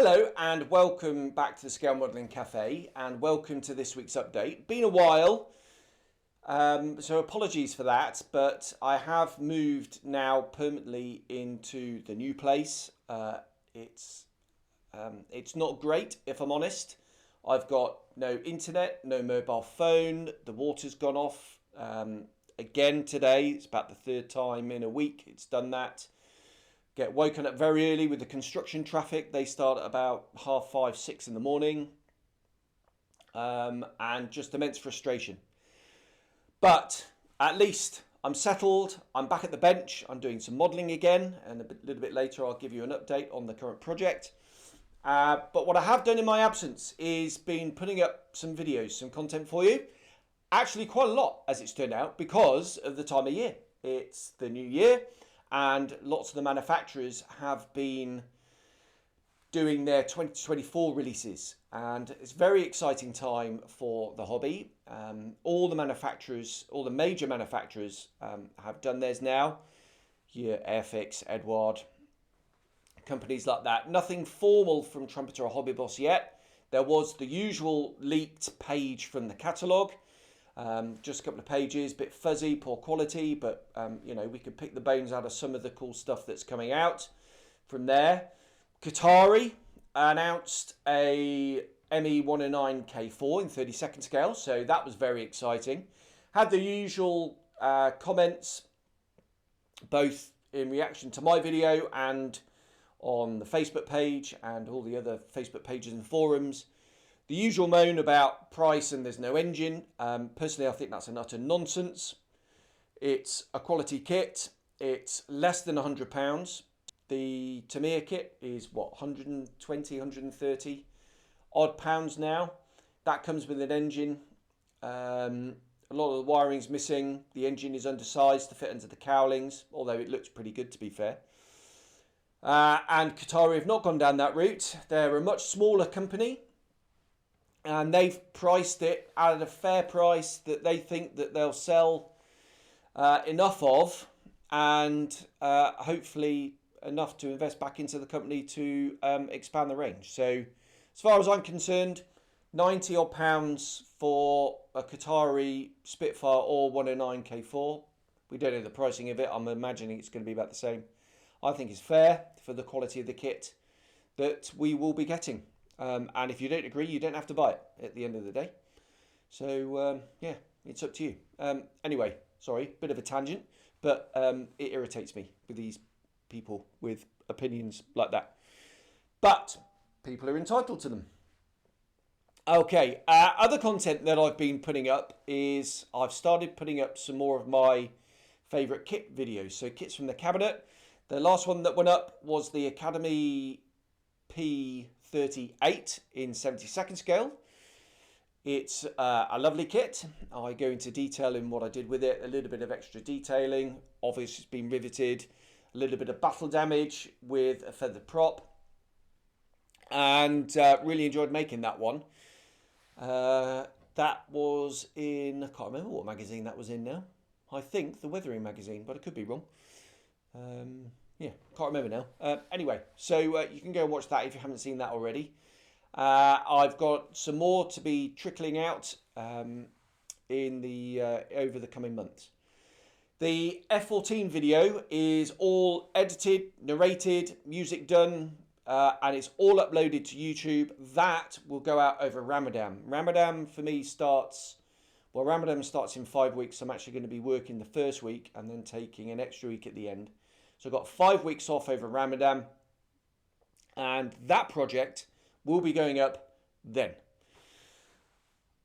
Hello and welcome back to the Scale Modelling Cafe and welcome to this week's update. Been a while, so apologies for that, but I have moved now permanently into the new place. It's not great, if I'm honest. I've got no internet, no mobile phone, the water's gone off again today. It's about the third time in a week it's done that. Get woken up very early with the construction traffic. They start at about 5:30, 6 in the morning. And just immense frustration. But at least I'm settled. I'm back at the bench. I'm doing some modelling again. And a little bit later, I'll give you an update on the current project. But what I have done in my absence is been putting up some videos, some content for you. Actually, quite a lot, as it's turned out, because of the time of year. It's the new year. And lots of the manufacturers have been doing their 2024 releases. And it's a very exciting time for the hobby. All the manufacturers, all the major manufacturers have done theirs now. Your Airfix, Edward, companies like that. Nothing formal from Trumpeter or Hobby Boss yet. There was the usual leaked page from the catalogue. Just a couple of pages, a bit fuzzy, poor quality, but you know, we could pick the bones out of some of the cool stuff that's coming out from there. Qatari announced a ME109K4 in 32nd scale, so that was very exciting. Had the usual comments, both in reaction to my video and on the Facebook page and all the other Facebook pages and forums. The usual moan about price and there's no engine. Personally, I think that's an utter nonsense. It's a quality kit. It's less than £100. The Tamiya kit is what, 120, 130 odd pounds now. That comes with an engine. A lot of the wiring's missing. The engine is undersized to fit under the cowlings, although it looks pretty good to be fair. And Qatari have not gone down that route. They're a much smaller company. And they've priced it at a fair price that they think that they'll sell enough of, and hopefully enough to invest back into the company to expand the range. So as far as I'm concerned, 90 odd pounds for a Qatari Spitfire or 109K4. We don't know the pricing of it. I'm imagining it's going to be about the same. I think it's fair for the quality of the kit that we will be getting. And if you don't agree, you don't have to buy it at the end of the day. So, yeah, it's up to you. Anyway, sorry, bit of a tangent, but it irritates me with these people with opinions like that. But people are entitled to them. Okay, other content that I've been putting up is I've started putting up some more of my favourite kit videos. So kits from the cabinet. The last one that went up was the Academy P38 in 72nd scale. It's a lovely kit. I go into detail in what I did with it, a little bit of extra detailing. Obviously it's been riveted, a little bit of battle damage with a feathered prop, and really enjoyed making that one. That was in, I can't remember what magazine that was in now. I think the Weathering magazine, but I could be wrong. Yeah, can't remember now. Anyway, so you can go and watch that if you haven't seen that already. I've got some more to be trickling out in the over the coming months. The F14 video is all edited, narrated, music done, and it's all uploaded to YouTube. That will go out over Ramadan. Ramadan for me starts, well, Ramadan starts in 5 weeks. I'm actually going to be working the first week and then taking an extra week at the end. So I've got 5 weeks off over Ramadan, and that project will be going up then.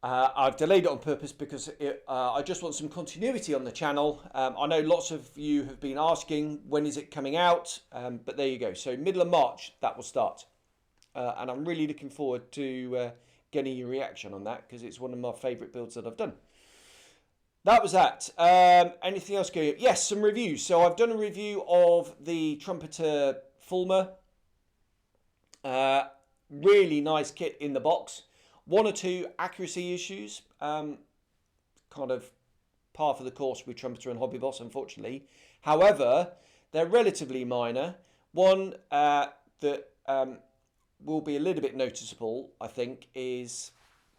I've delayed it on purpose because I just want some continuity on the channel. I know lots of you have been asking when is it coming out, but there you go. So middle of March that will start, and I'm really looking forward to getting your reaction on that because it's one of my favourite builds that I've done. That was that. Anything else going? Yes, some reviews. So I've done a review of the Trumpeter Fulmer. Really nice kit in the box. 1 or 2 accuracy issues. Kind of par for the course with Trumpeter and Hobby Boss, unfortunately. However, they're relatively minor. One that will be a little bit noticeable, I think, is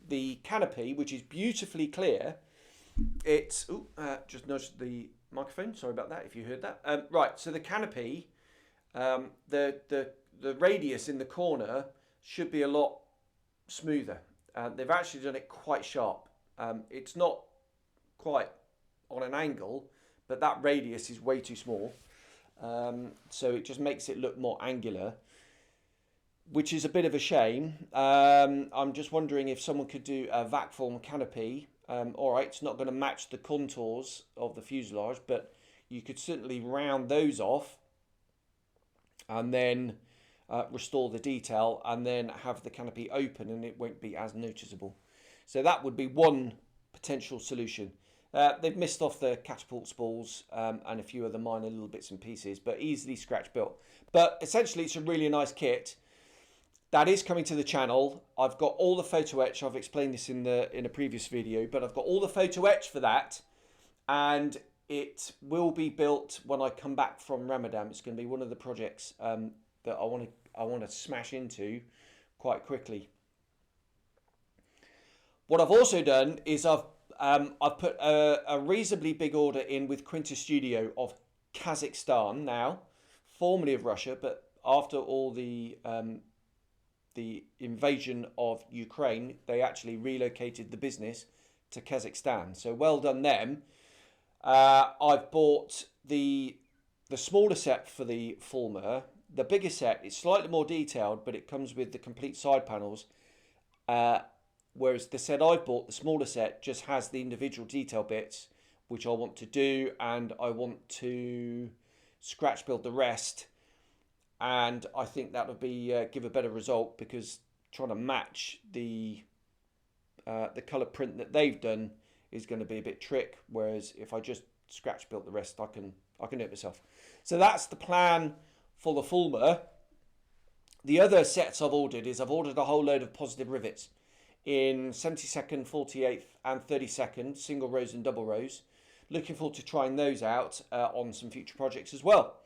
the canopy, which is beautifully clear. It's just nudged the microphone. Sorry about that if you heard that. Right, so the canopy, the radius in the corner should be a lot smoother. They've actually done it quite sharp. It's not quite on an angle, but that radius is way too small. So it just makes it look more angular, which is a bit of a shame. I'm just wondering if someone could do a vac form canopy. All right, it's not going to match the contours of the fuselage, but you could certainly round those off and then restore the detail and then have the canopy open, and it won't be as noticeable. So that would be one potential solution. They've missed off the catapult spools and a few other minor little bits and pieces, but easily scratch built. But essentially, it's a really nice kit. That is coming to the channel. I've got all the photo etch. I've explained this in a previous video, but I've got all the photo etch for that, and it will be built when I come back from Ramadan. It's going to be one of the projects that I want to smash into quite quickly. What I've also done is I've put a reasonably big order in with Quinta Studio of Kazakhstan now, formerly of Russia, but after all the invasion of Ukraine, they actually relocated the business to Kazakhstan. So well done them. I've bought the smaller set for the Fulmer. The bigger set is slightly more detailed, but it comes with the complete side panels. Whereas the set I've bought, the smaller set, just has the individual detail bits, which I want to do, and I want to scratch build the rest. And I think that would be give a better result, because trying to match the colour print that they've done is going to be a bit trick. Whereas if I just scratch built the rest, I can do it myself. So that's the plan for the Fulmer. The other sets I've ordered is I've ordered a whole load of positive rivets in 72nd, 48th and 32nd, single rows and double rows. Looking forward to trying those out on some future projects as well.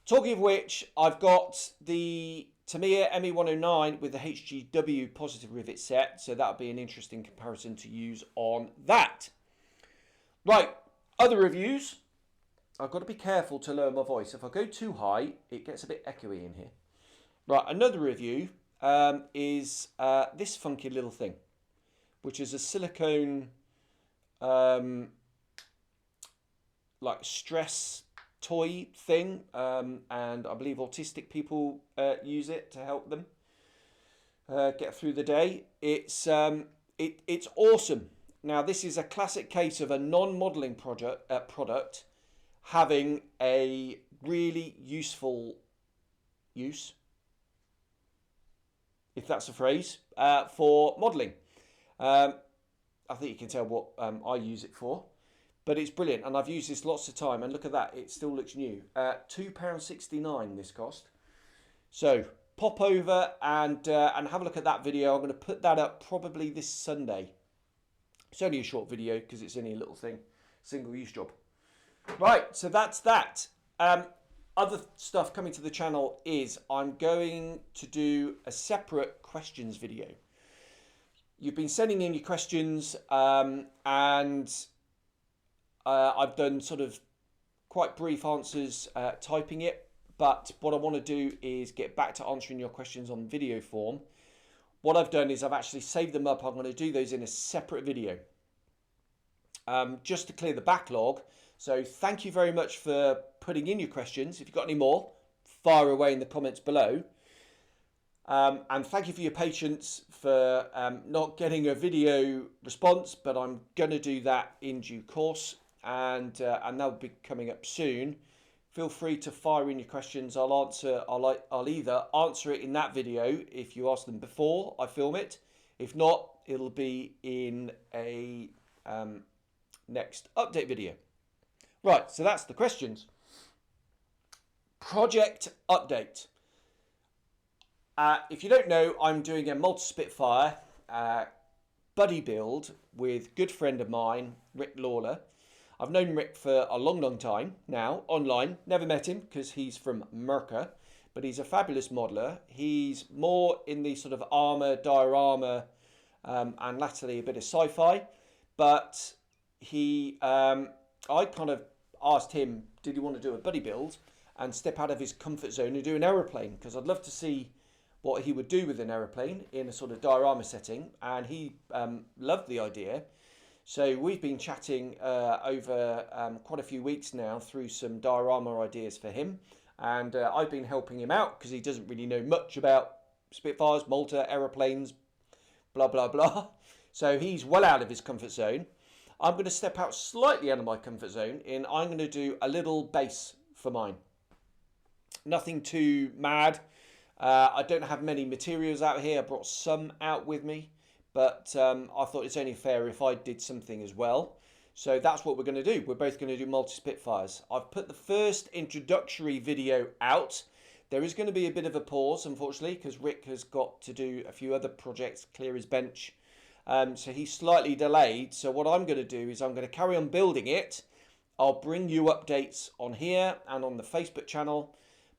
Talking of which, I've got the Tamiya ME109 with the HGW positive rivet set, so that'll be an interesting comparison to use on that. Right, other reviews. I've got to be careful to lower my voice. If I go too high, it gets a bit echoey in here. Right, another review is this funky little thing, which is a silicone like stress toy thing, and I believe autistic people use it to help them get through the day. It's awesome. Now, this is a classic case of a non-modelling product having a really useful use, if that's a phrase, for modelling. I think you can tell what I use it for. But it's brilliant, and I've used this lots of time, and look at that, it still looks new. £2.69 this cost. So pop over and have a look at that video. I'm going to put that up probably this Sunday. It's only a short video because it's only a little thing, single use job. Right, so that's that. Other stuff coming to the channel is I'm going to do a separate questions video. You've been sending in your questions, and I've done sort of quite brief answers typing it, but what I want to do is get back to answering your questions on video form. What I've done is I've actually saved them up. I'm going to do those in a separate video just to clear the backlog. So thank you very much for putting in your questions. If you've got any more, fire away in the comments below. And thank you for your patience for not getting a video response, but I'm going to do that in due course. And that'll be coming up soon. Feel free to fire in your questions. I'll either answer it in that video if you ask them before I film it. If not, it'll be in a next update video. Right, so that's the questions. Project update. If you don't know, I'm doing a multi-Spitfire buddy build with a good friend of mine, Rick Lawler. I've known Rick for a long, long time now, online. Never met him because he's from Merca, but he's a fabulous modeler. He's more in the sort of armour, diorama, and latterly a bit of sci-fi. But I kind of asked him, did he want to do a buddy build and step out of his comfort zone and do an aeroplane? Because I'd love to see what he would do with an aeroplane in a sort of diorama setting, and he loved the idea. So we've been chatting over quite a few weeks now through some diorama ideas for him, and I've been helping him out because he doesn't really know much about Spitfires, Malta, aeroplanes, blah blah blah. So he's well out of his comfort zone. I'm going to step out slightly out of my comfort zone and I'm going to do a little base for mine. Nothing too mad. I don't have many materials out here. I brought some out with me, but I thought it's only fair if I did something as well. So that's what we're going to do. We're both going to do multi-Spitfires. I've put the first introductory video out. There is going to be a bit of a pause, unfortunately, because Rick has got to do a few other projects, clear his bench. So he's slightly delayed. So what I'm going to do is I'm going to carry on building it. I'll bring you updates on here and on the Facebook channel.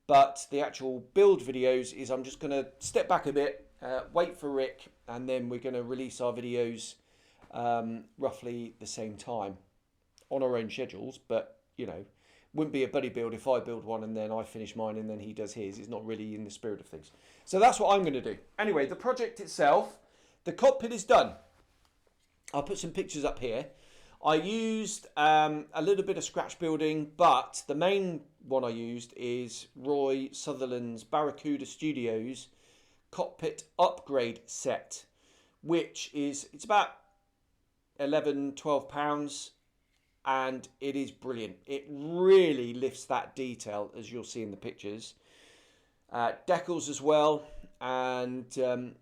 But the actual build videos is I'm just going to step back a bit, wait for Rick, and then we're going to release our videos roughly the same time on our own schedules. But, you know, wouldn't be a buddy build if I build one and then I finish mine and then he does his. It's not really in the spirit of things. So that's what I'm going to do. Anyway, the project itself, the cockpit is done. I'll put some pictures up here. I used a little bit of scratch building, but the main one I used is Roy Sutherland's Barracuda Studios Cockpit Upgrade Set, which is, it's about 11, 12 pounds, and it is brilliant. It really lifts that detail, as you'll see in the pictures. Decals as well, and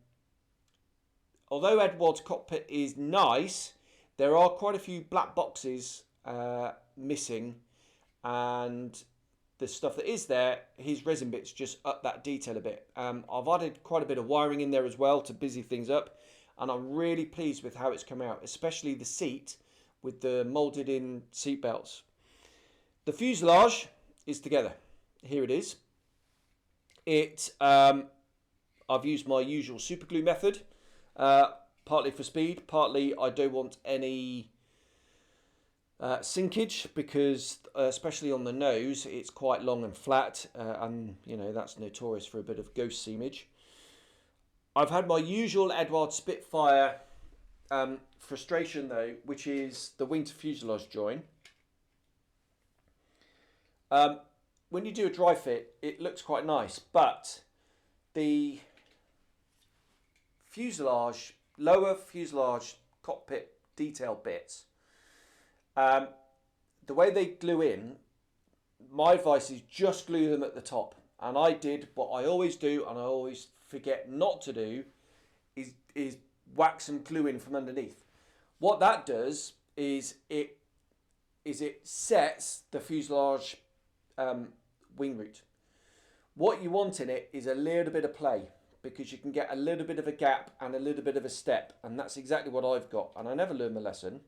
although Edward's cockpit is nice, there are quite a few black boxes missing, and the stuff that is there, his resin bits just up that detail a bit. I've added quite a bit of wiring in there as well to busy things up, and I'm really pleased with how it's come out, especially the seat with the moulded in seat belts. The fuselage is together. Here it is. I've used my usual super glue method. Partly for speed, partly I don't want any sinkage because especially on the nose it's quite long and flat, and you know that's notorious for a bit of ghost seamage. I've had my usual Edward Spitfire frustration though, which is the wing to fuselage join. When you do a dry fit it looks quite nice, but the fuselage, lower fuselage cockpit detail bits, the way they glue in, my advice is just glue them at the top. And I did what I always do, and I always forget not to do, is wax and glue in from underneath. What that does is it sets the fuselage wing root. What you want in it is a little bit of play, because you can get a little bit of a gap and a little bit of a step, and that's exactly what I've got, and I never learned my lesson.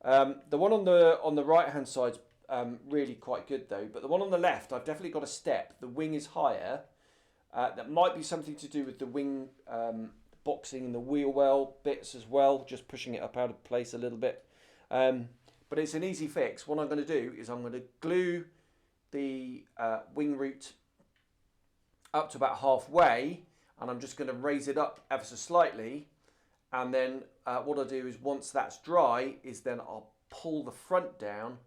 The one on the right hand side's really quite good though, but the one on the left I've definitely got a step. The wing is higher. That might be something to do with the wing boxing and the wheel well bits as well, just pushing it up out of place a little bit, but it's an easy fix. What I'm going to do is I'm going to glue the wing root up to about halfway, and I'm just going to raise it up ever so slightly, and then what I'll do is once that's dry is then I'll pull the front down,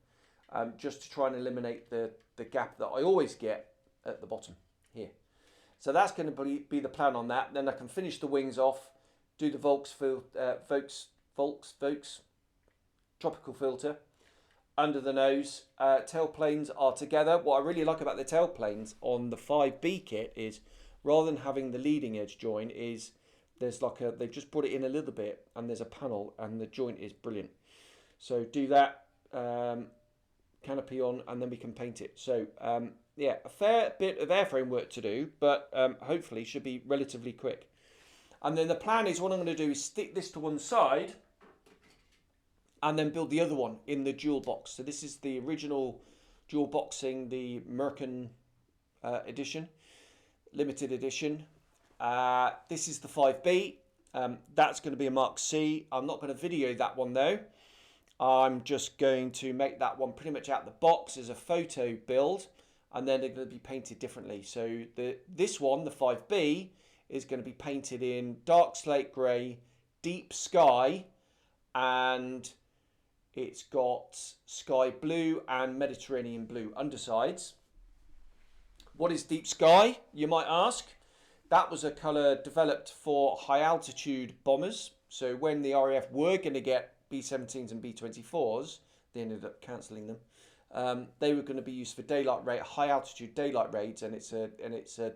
just to try and eliminate the gap that I always get at the bottom here. So that's going to be the plan on that. Then I can finish the wings off, do the Volks tropical filter under the nose. Tailplanes are together. What I really like about the tailplanes on the 5B kit is, rather than having the leading edge join, is there's like they've just brought it in a little bit and there's a panel and the joint is brilliant. So do that, canopy on, and then we can paint it. So yeah, a fair bit of airframe work to do, but hopefully should be relatively quick. And then the plan is, what I'm going to do is stick this to one side and then build the other one in the dual box. So this is the original dual boxing, the Merkin edition. limited edition. This is the 5B. That's going to be a Mark C. I'm not going to video that one though. I'm just going to make that one pretty much out of the box as a photo build, and then they're going to be painted differently. So this one, the 5B, is going to be painted in dark slate grey, deep sky, and it's got sky blue and Mediterranean blue undersides. What is deep sky, you might ask? That was a colour developed for high altitude bombers. So when the RAF were going to get B-17s and B-24s, they ended up cancelling them. They were going to be used for daylight raid, high altitude daylight raids, and it's a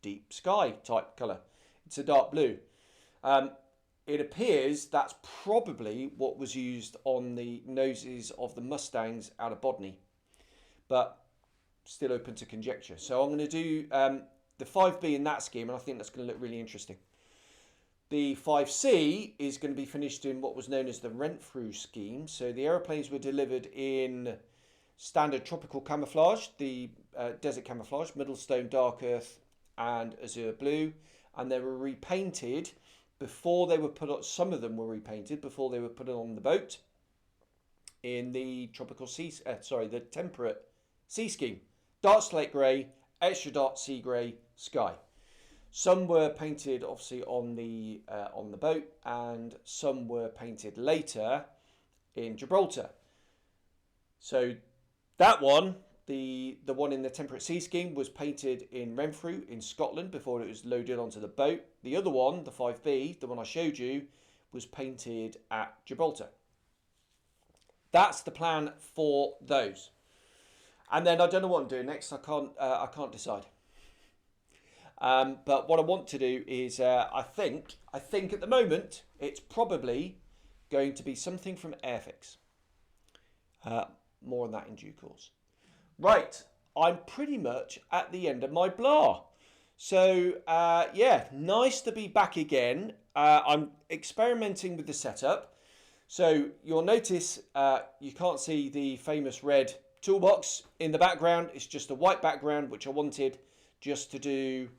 deep sky type colour. It's a dark blue. It appears that's probably what was used on the noses of the Mustangs out of Bodney, but still open to conjecture. So I'm going to do the 5B in that scheme, and I think that's going to look really interesting. The 5C is going to be finished in what was known as the rent-through scheme. So the aeroplanes were delivered in standard tropical camouflage, the desert camouflage, Middlestone dark earth and azure blue, and they were repainted before they were put on. Some of them were repainted before they were put on the boat in the tropical sea, the temperate sea scheme. Dark slate grey, extra dark sea grey sky. Some were painted obviously on the boat, and some were painted later in Gibraltar. So that one, the one in the temperate sea scheme, was painted in Renfrew in Scotland before it was loaded onto the boat. The other one, the 5B, the one I showed you, was painted at Gibraltar. That's the plan for those. And then I don't know what I'm doing next. I can't decide. But what I want to do is, I think at the moment it's probably going to be something from Airfix. More on that in due course. Right, I'm pretty much at the end of my blah. So yeah, nice to be back again. I'm experimenting with the setup. So you'll notice you can't see the famous red toolbox in the background. It's just a white background, which I wanted just to do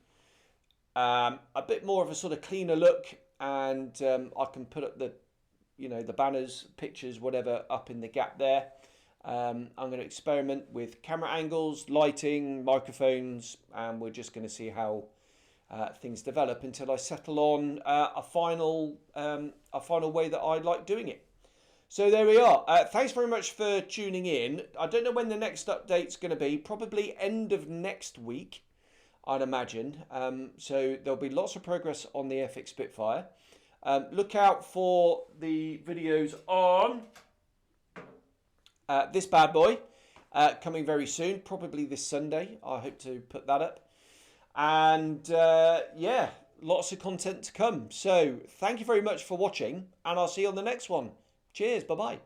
a bit more of a sort of cleaner look, and I can put up the banners, pictures, whatever up in the gap there. I'm going to experiment with camera angles, lighting, microphones, and we're just going to see how things develop until I settle on a final way that I like doing it. So there we are. Thanks very much for tuning in. I don't know when the next update's going to be. Probably end of next week, I'd imagine. So there'll be lots of progress on the Airfix Spitfire. Look out for the videos on this bad boy coming very soon, probably this Sunday. I hope to put that up. And yeah, lots of content to come. So thank you very much for watching, and I'll see you on the next one. Cheers. Bye-bye.